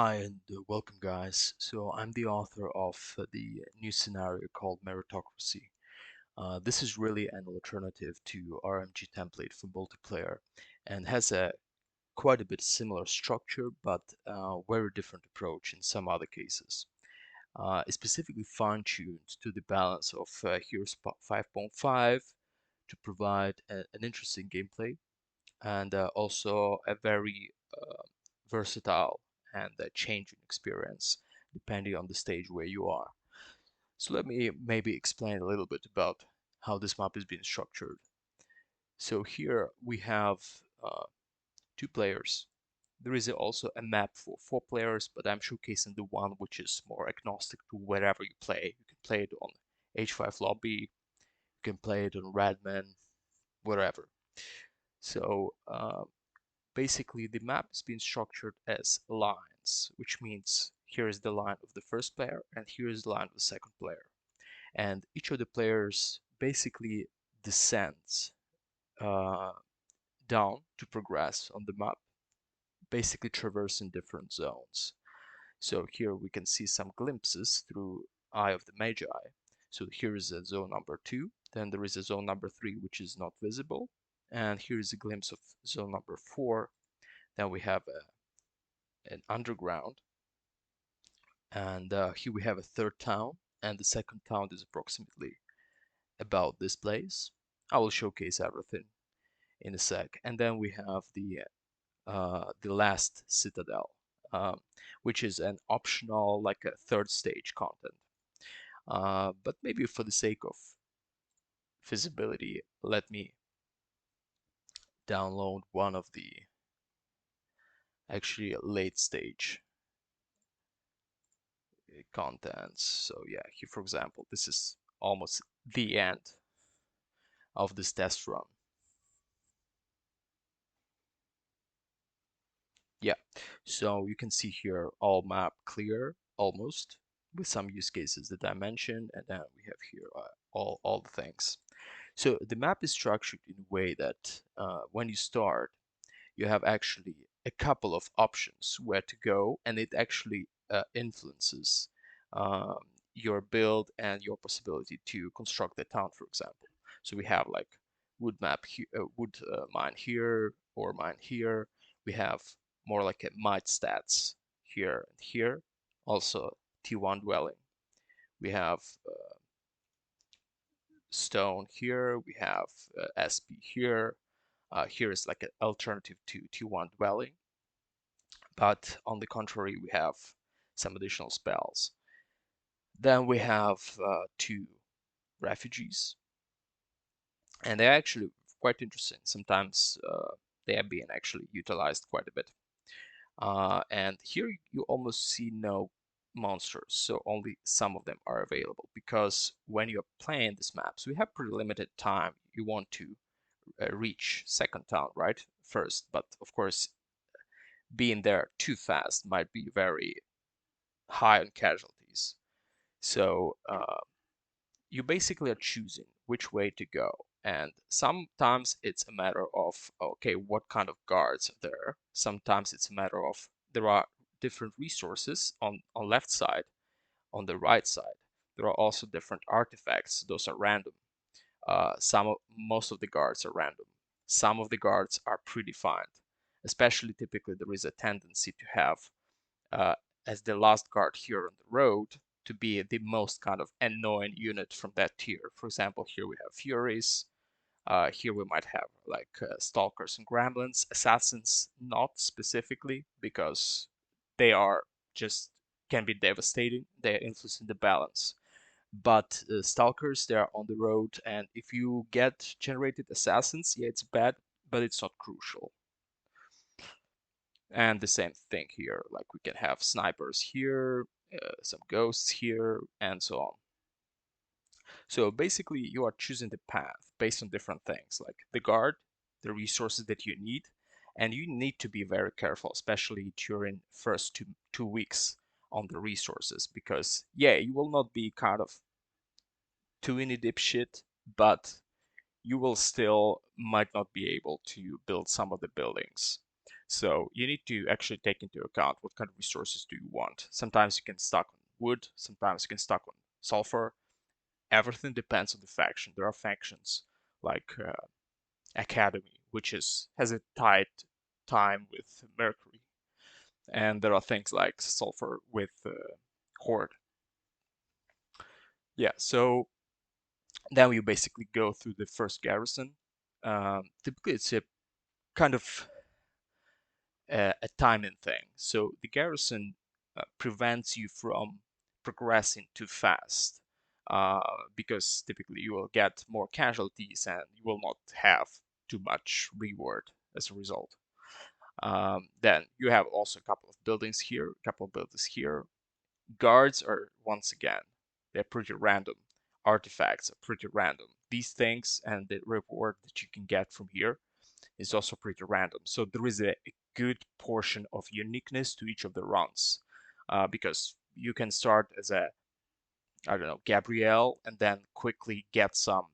Hi and welcome, guys. So I'm the author of the new scenario called Meritocracy. This is really an alternative to RMG template for multiplayer and has a quite a bit similar structure, but very different approach in some other cases. It's specifically fine-tuned to the balance of Heroes 5.5 to provide an interesting gameplay and also a very versatile and changing experience depending on the stage where you are. So let me maybe explain a little bit about how this map is being structured. So here we have uh, two players. There is also a map for four players, but I'm showcasing the one which is more agnostic to wherever you play. You can play it on H5 lobby, you can play it on Radman, wherever. So basically the map is being structured as lines, which means here is the line of the first player and here is the line of the second player. And each of the players basically descends uh, down to progress on the map, basically traversing different zones. So here we can see some glimpses through Eye of the Magi. So here is a zone number 2, then there is a zone number 3 which is not visible, and here is a glimpse of zone number 4. Then we have an underground, and here we have a third town, and the second town is approximately about this place. I will showcase everything in a sec. And then we have the last citadel, which is an optional, like a third stage content. But maybe for the sake of visibility, let me download one of the actually late stage contents. So yeah, here for example, this is almost the end of this test run. Yeah, so you can see here all map clear almost with some use cases that I mentioned, and then we have here all the things. So the map is structured in a way that when you start, you have actually a couple of options where to go, and it actually influences um, your build and your possibility to construct the town, for example. So we have like wood mine here or mine here. We have more like a might stats here and here. Also T1 dwelling. We have stone here. We have SP here. Here is like an alternative to T1 dwelling. But on the contrary, we have some additional spells. Then we have two refugees, and they're actually quite interesting. Sometimes they are being actually utilized quite a bit. And here you almost see no monsters, so only some of them are available. Because when you're playing these maps, we have pretty limited time. You want to reach second town, right? First, but of course, being there too fast might be very high on casualties. So you basically are choosing which way to go. And sometimes it's a matter of, okay, what kind of guards are there? Sometimes it's a matter of there are different resources on left side, on the right side. There are also different artifacts. Those are random. Most of the guards are random. Some of the guards are predefined. Especially typically there is a tendency to have uh, as the last guard here on the road to be the most kind of annoying unit from that tier. For example, here we have Furies. Here we might have like Stalkers and Gremlins. Assassins not specifically because they are just can be devastating. They are influencing the balance. But Stalkers, they are on the road, and if you get generated Assassins, yeah, it's bad, but it's not crucial. And the same thing here, like we can have snipers here, some ghosts here, and so on. So basically you are choosing the path based on different things like the guard, the resources that you need, and you need to be very careful, especially during first two weeks on the resources, because yeah, you will not be kind of too in a dipshit, but you will still might not be able to build some of the buildings. So you need to actually take into account what kind of resources do you want. Sometimes you can stock on wood, sometimes you can stock on sulfur. Everything depends on the faction. There are factions like Academy, which has a tight time with Mercury, and there are things like sulfur with Horde. Yeah, so then you basically go through the first garrison. Typically, it's a kind of a timing thing. So the garrison prevents you from progressing too fast uh, because typically you will get more casualties and you will not have too much reward as a result. Then you have also a couple of buildings here, a couple of buildings here. Guards are, once again, they're pretty random. Artifacts are pretty random. These things and the reward that you can get from here is also pretty random. So there is a good portion of uniqueness to each of the runs because you can start as a, I don't know, Gabrielle and then quickly get some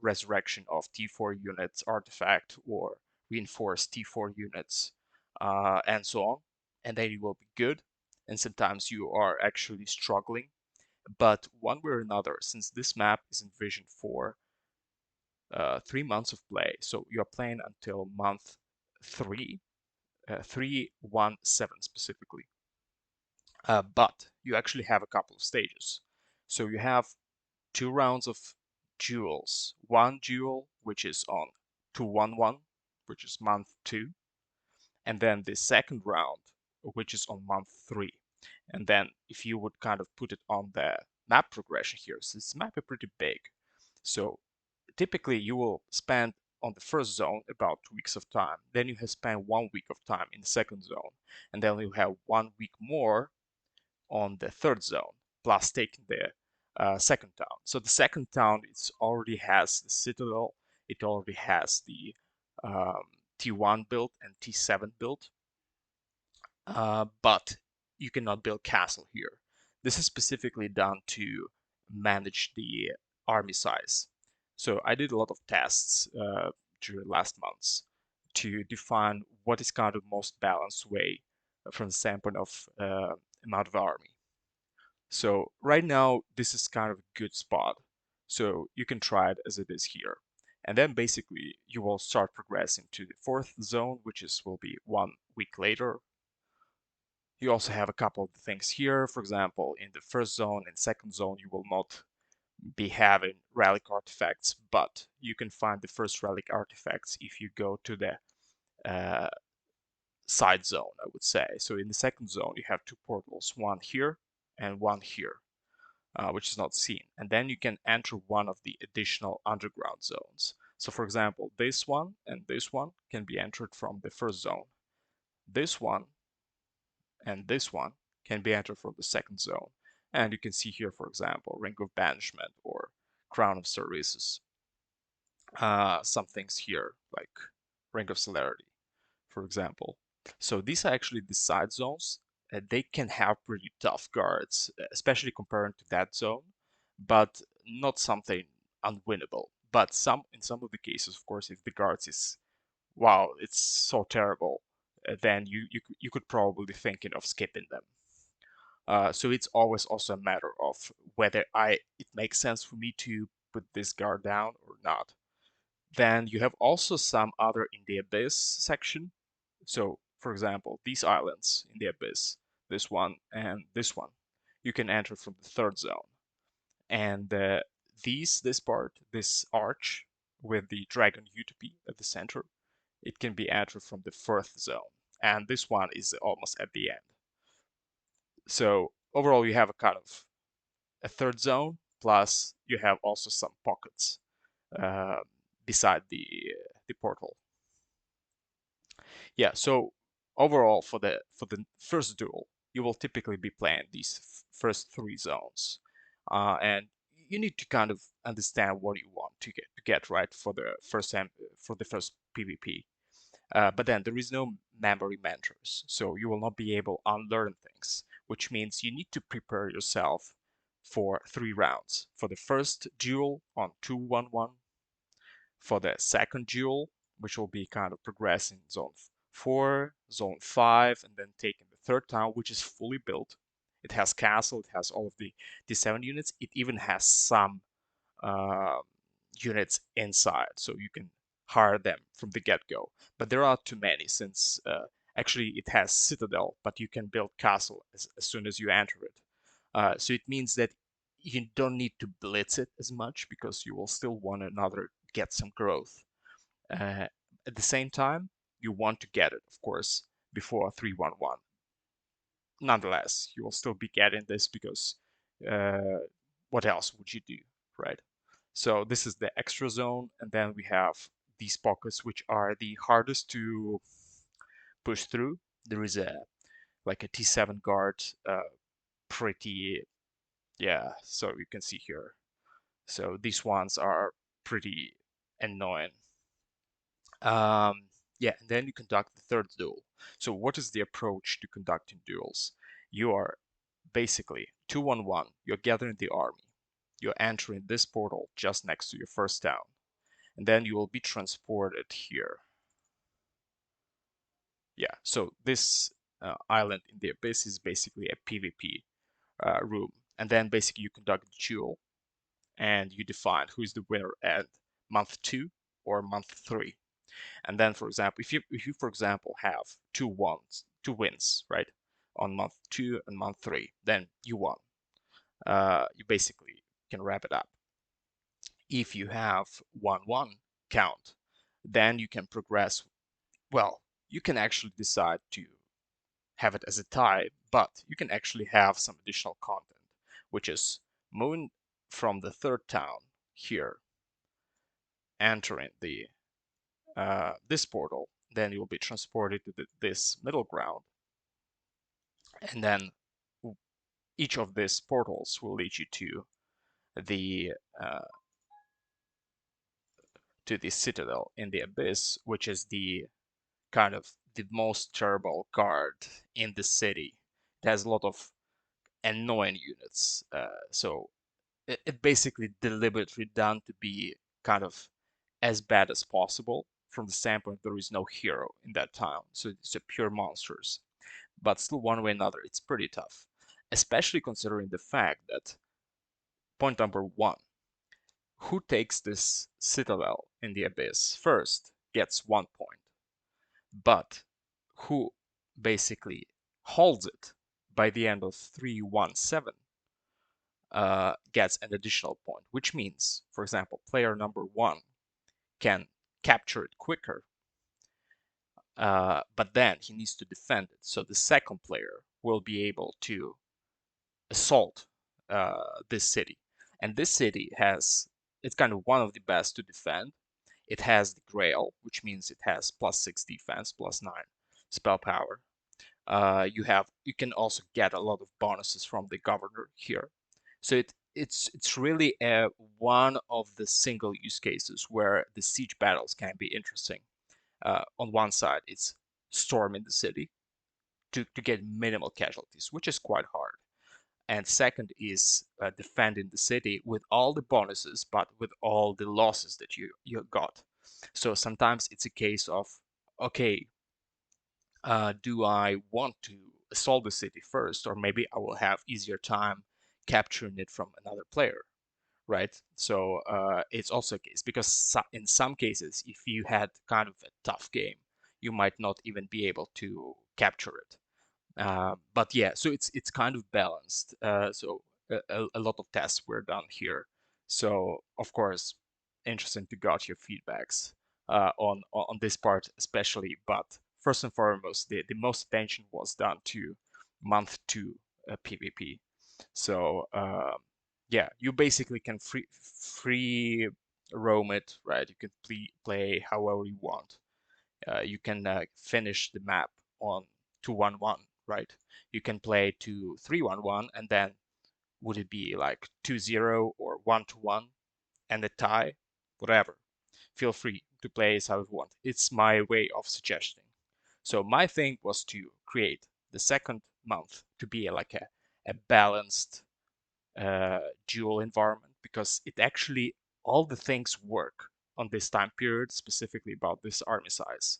resurrection of T4 units artifact or reinforced T4 units and so on. And then you will be good. And sometimes you are actually struggling. But one way or another, since this map is envisioned for 3 months of play, so you're playing until month 3, 317 specifically. But you actually have a couple of stages. So you have 2 rounds of duels. One duel, which is on 211, which is month 2, and then the second round, which is on month 3. And then if you would kind of put it on the map progression here, so this map is pretty big. So typically you will spend on the first zone about 2 weeks of time. Then you have spent 1 week of time in the second zone, and then you have 1 week more on the third zone, plus taking the second town. So the second town it already has the citadel, it already has the um, T1 build and T7 build, but you cannot build castle here. This is specifically done to manage the army size. So I did a lot of tests during last months to define what is kind of most balanced way from the standpoint of amount of army. So right now, this is kind of a good spot. So you can try it as it is here. And then basically you will start progressing to the fourth zone, which will be 1 week later. You also have a couple of things here. For example, in the first zone and second zone, you will not be having relic artifacts, but you can find the first relic artifacts if you go to the uh, side zone, I would say. So in the second zone, you have 2 portals, one here and one here. Which is not seen. And then you can enter one of the additional underground zones. So for example, this one and this one can be entered from the first zone. This one and this one can be entered from the second zone. And you can see here, for example, Ring of Banishment or Crown of Services. Some things here like Ring of Celerity, for example. So these are actually the side zones. They can have pretty tough guards, especially compared to that zone, but not something unwinnable. But in some of the cases, of course, if the guards is wow, it's so terrible, then you could probably be thinking of skipping them. So it's always also a matter of whether it makes sense for me to put this guard down or not. Then you have also some other in the Abyss section. So, for example, these islands in the Abyss, this one and this one, you can enter from the third zone. And this part, this arch with the Dragon Utopy at the center, it can be entered from the fourth zone. And this one is almost at the end. So overall, you have a kind of a third zone, plus you have also some pockets uh, beside the portal. Yeah, so overall for the first duel, you will typically be playing these first 3 zones, and you need to kind of understand what you want to get right for the for the first PvP. But then there is no memory mentors, so you will not be able to unlearn things, which means you need to prepare yourself for 3 rounds. For the first duel on 211, for the second duel, which will be kind of progressing zone 4, Zone 5, and then taking the third town, which is fully built. It has castle, it has all of the D7 units. It even has some uh, units inside, so you can hire them from the get-go. But there are too many, since actually it has citadel, but you can build castle as soon as you enter it. So it means that you don't need to blitz it as much because you will still want another get some growth. At the same time, you want to get it, of course, before 311. Nonetheless, you will still be getting this because uh, what else would you do, right? So this is the extra zone, and then we have these pockets which are the hardest to push through. There is a like a T7 guard, pretty, yeah. So you can see here. So these ones are pretty annoying. Yeah, and then you conduct the third duel. So what is the approach to conducting duels? You are basically 2-1-1. You're gathering the army. You're entering this portal just next to your first town. And then you will be transported here. Yeah, so this island in the abyss is basically a PvP room. And then basically you conduct the duel and you define who is the winner at month 2 or month 3. And then, for example, if you for example have two wins, right, on month 2 and month 3, then you won. You basically can wrap it up. If you have 1-1 count, then you can progress. Well, you can actually decide to have it as a tie, but you can actually have some additional content, which is moving from the third town here, entering the this portal, then you will be transported to this middle ground, and then each of these portals will lead you the uh, to the citadel in the abyss, which is the kind of the most terrible guard in the city. It has a lot of annoying units, so it basically deliberately done to be kind of as bad as possible from the standpoint there is no hero in that town, so it's a pure monsters. But still, one way or another, it's pretty tough, especially considering the fact that point number one, who takes this citadel in the abyss first gets 1 point, but who basically holds it by the end of 317 gets an additional point, which means, for example, player number 1 can capture it quicker, but then he needs to defend it. So the second player will be able to assault this city. And this city it's kind of one of the best to defend. It has the Grail, which means it has +6 defense, +9 spell power. You can also get a lot of bonuses from the governor here. So it's really one of the single use cases where the siege battles can be interesting. On one side, it's storming the city to get minimal casualties, which is quite hard. And second is defending the city with all the bonuses, but with all the losses that you got. So sometimes it's a case of, okay, do I want to assault the city first, or maybe I will have easier time capturing it from another player, right? So it's also a case because in some cases, if you had kind of a tough game, you might not even be able to capture it. But yeah, so it's kind of balanced. So a lot of tests were done here. So of course, interesting to got your feedbacks on this part especially. But first and foremost, the most attention was done to month 2 PvP. So yeah, you basically can free roam it, right? You can play however you want. You can finish the map on 2-1-1, right? You can play to 3-1-1, and then would it be like 2-0 or 1-1 and a tie? Whatever. Feel free to play as how you want. It's my way of suggesting. So my thing was to create the second month to be like a balanced dual environment, because it actually all the things work on this time period, specifically about this army size.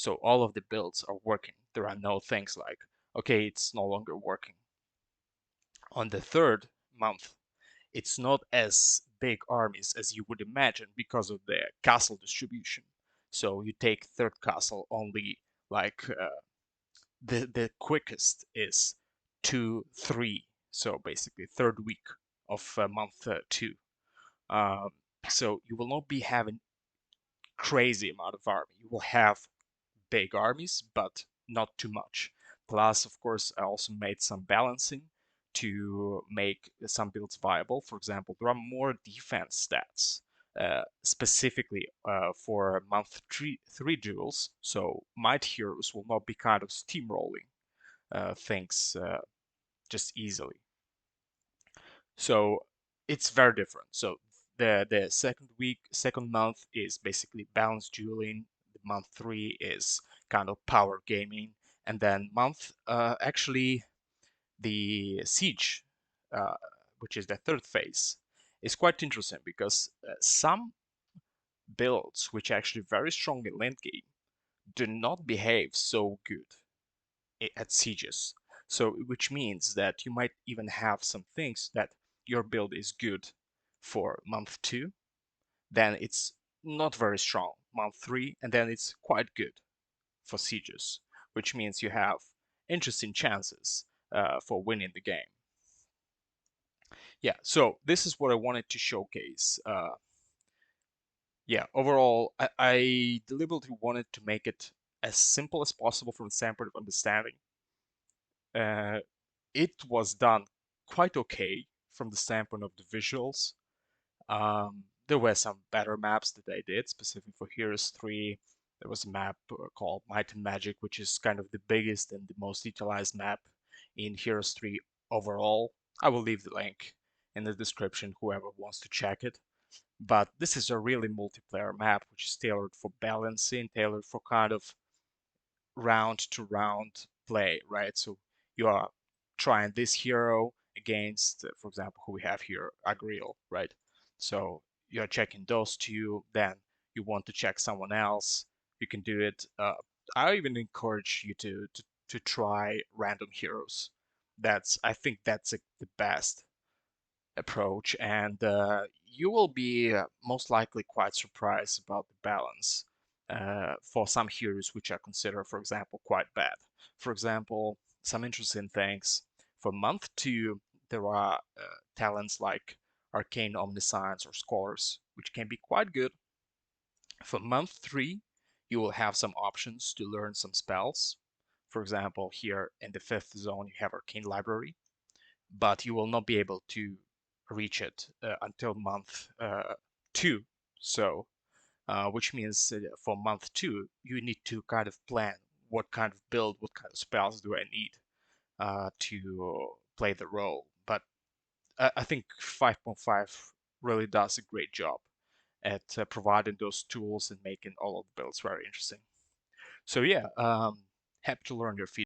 So all of the builds are working. There are no things like, okay, it's no longer working. On the third month, it's not as big armies as you would imagine because of the castle distribution. So you take third castle only like the quickest is 2-3. So basically third week of month 2. Um, so you will not be having crazy amount of army. You will have big armies, but not too much. Plus, of course, I also made some balancing to make some builds viable. For example, there are more defense stats specifically for month three duels, so might heroes will not be kind of steamrolling things just easily. So it's very different. So the second week, second month is basically balanced dueling. The month 3 is kind of power gaming, and then month actually the siege, uh, which is the third phase, is quite interesting because some builds which are actually very strong in late game do not behave so good at sieges. So, which means that you might even have some things that your build is good for month 2, then it's not very strong month 3, and then it's quite good for sieges, which means you have interesting chances for winning the game. Yeah, so this is what I wanted to showcase. Yeah, overall, I deliberately wanted to make it as simple as possible from the standpoint of understanding. Uh, it was done quite okay from the standpoint of the visuals. There were some better maps that I did, specifically for Heroes 3. There was a map called Might and Magic, which is kind of the biggest and the most utilized map in Heroes 3 overall. I will leave the link in the description, whoever wants to check it. But this is a really multiplayer map, which is tailored for balancing, tailored for kind of round to round play, right? So you are trying this hero against, for example, who we have here, Agriel, right? So you're checking those two, then you want to check someone else, you can do it. I even encourage you to try random heroes. I think that's the best approach, and you will be most likely quite surprised about the balance for some heroes which are considered, for example, quite bad. For example, some interesting things. For month 2, there are talents like Arcane Omniscience or Scholars, which can be quite good. For month 3, you will have some options to learn some spells. For example, here in the 5th zone, you have Arcane Library, but you will not be able to reach it until month 2. So, which means for month 2, you need to kind of plan what kind of build, what kind of spells do I need to play the role. But I think 5.5 really does a great job at providing those tools and making all of the builds very interesting. So yeah, happy to learn your feedback.